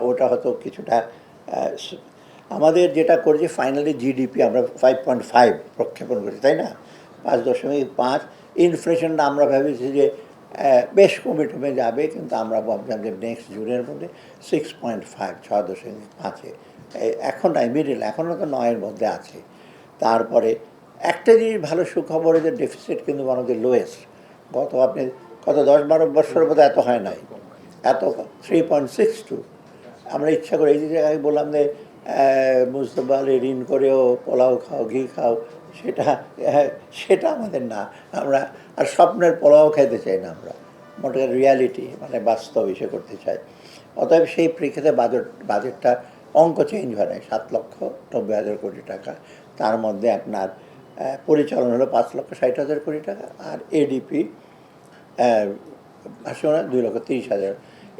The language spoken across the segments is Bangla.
ওটা হয়তো কিছুটা আমাদের যেটা করেছি ফাইনালি জিডিপি আমরা 5.5 প্রক্ষেপণ করেছি, তাই না? 5.5 ইনফ্লেশনটা আমরা ভেবেছি যে বেশ কমে যাবে, কিন্তু আমরা ভাবছিলাম যে নেক্সট জুনের মধ্যে 6.5, 6.5-এ এখন নাই, মিডিল এখনও তো 9-এর মধ্যে আছে। তারপরে একটা জিনিস ভালো সুখবর, যে ডেফিসিট কিন্তু ওয়ান অফ দ্য লোয়েস্ট। আপনি কত 10-12 বছরের মধ্যে এত হয় নাই, এত 3.62। আমরা ইচ্ছা করে এই যে জায়গায় বললাম যে মুস্তফা আলী ঋণ করেও পোলাও খাও, ঘি খাও, সেটা সেটা আমাদের না। আমরা আর স্বপ্নের পোলাও খাইতে চাই না, আমরা মোটে রিয়ালিটি মানে বাস্তব এসে করতে চাই। অতএব সেই প্রেক্ষিতে বাজেটটা অঙ্ক চেঞ্জ হয় নাই, 7,90,000 কোটি টাকা। তার মধ্যে আপনার পরিচালন হলো 5,60,000 কোটি টাকা, আর এডিপি আসলে 2,30,000।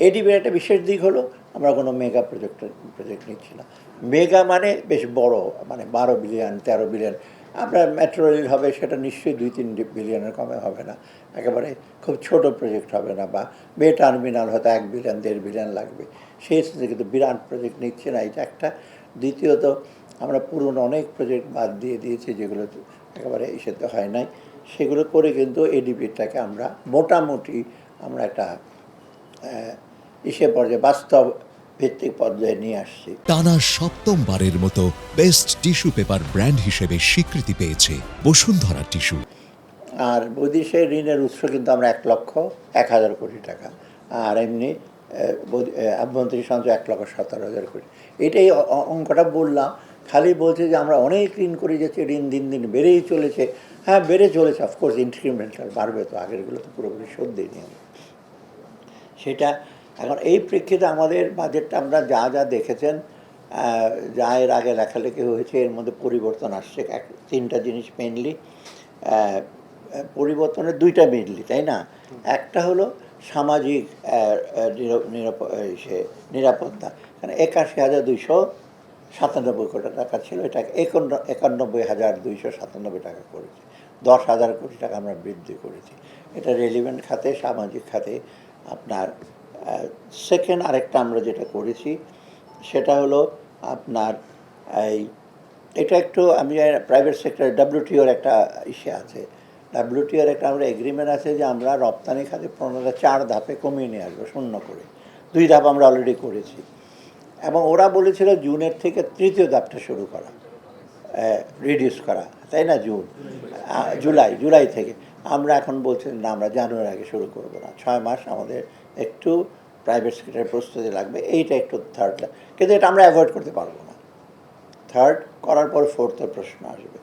এডিপির একটা বিশেষ দিক হলো আমরা কোনো মেগা প্রজেক্ট নিচ্ছি না। মেগা মানে বেশ বড়, মানে 12 বিলিয়ন 13 বিলিয়ন। আপনার মেট্রো রেল হবে, সেটা নিশ্চয়ই 2-3 বিলিয়নের কমে হবে না, একেবারে খুব ছোট প্রজেক্ট হবে না। বা বে টার্মিনাল হয়তো 1 বিলিয়ন 1.5 বিলিয়ন লাগবে, সেই ক্ষেত্রে কিন্তু বিরাট প্রজেক্ট নিচ্ছে না, এটা একটা। দ্বিতীয়ত আমরা পুরনো অনেক প্রজেক্ট বাদ দিয়ে দিয়েছি, যেগুলো একেবারে ইসেতে হয় নাই, সেগুলো করে কিন্তু এডিপিটাকে আমরা মোটামুটি আমরা একটা পর্যায়ে বাস্তব ভিত্তিক পর্যায়ে নিয়ে আসছি। টানা সপ্তমবারের মতো বেস্ট টিস্যু পেপার ব্র্যান্ড হিসেবে স্বীকৃতি পেয়েছে বসুন্ধরা টিস্যু। আর বৈদেশিক ঋণের উৎস কিন্তু আমরা 1,01,000 কোটি টাকা, আর এমনি আভ্যন্তরীণ সঞ্চয় 1,17,000 কোটি। এটাই অঙ্কটা বললাম। খালি বলছে যে আমরা অনেক ঋণ করে যাচ্ছি, ঋণ দিন দিন বেড়েই চলেছে। হ্যাঁ, বেড়ে চলেছে, অফকোর্স ইনক্রিমেন্টাল বাড়বে, তো আগেরগুলো তো পুরোপুরি শোধ দিইনি আমরা সেটা। এখন এই প্রেক্ষিতে আমাদের বাজেটটা আমরা যা যা দেখেছেন, যা এর আগে লেখালেখি হয়েছে, এর মধ্যে পরিবর্তন আসছে 3টা জিনিস মেনলি। পরিবর্তনের 2টা মেনলি, তাই না? একটা হলো সামাজিক নিরাপত্তা, মানে 81,297 কোটি টাকা ছিল, এটা 91,297 টাকা করেছে। 10,000 কোটি টাকা আমরা বৃদ্ধি করেছি। এটা রেলিভেন্ট খাতে, সামাজিক খাতে আপনার। সেকেন্ড আরেকটা আমরা যেটা করেছি সেটা হলো আপনার এটা একটু আমি প্রাইভেট সেক্টর WTOর একটা ইসে আছে, WTOর একটা আমরা এগ্রিমেন্ট আছে যে আমরা রপ্তানি খাতে 4 ধাপে কমিয়ে নিয়ে আসবো, 0 করে। 2 ধাপ আমরা অলরেডি করেছি, এবং ওরা বলেছিল জুনের থেকে 3য় ধাপটা শুরু করা, রিডিউস করা, তাই না? জুলাই থেকে। আমরা এখন বলছি না, আমরা জানুয়ারির আগে শুরু করব না, 6 মাস আমাদের একটু প্রাইভেট সেক্টরের প্রস্তুতি লাগবে, এইটা একটু থার্ড। কিন্তু এটা আমরা অ্যাভয়েড করতে পারবো না, থার্ড করার পর ফোর্থের প্রশ্ন আসবে।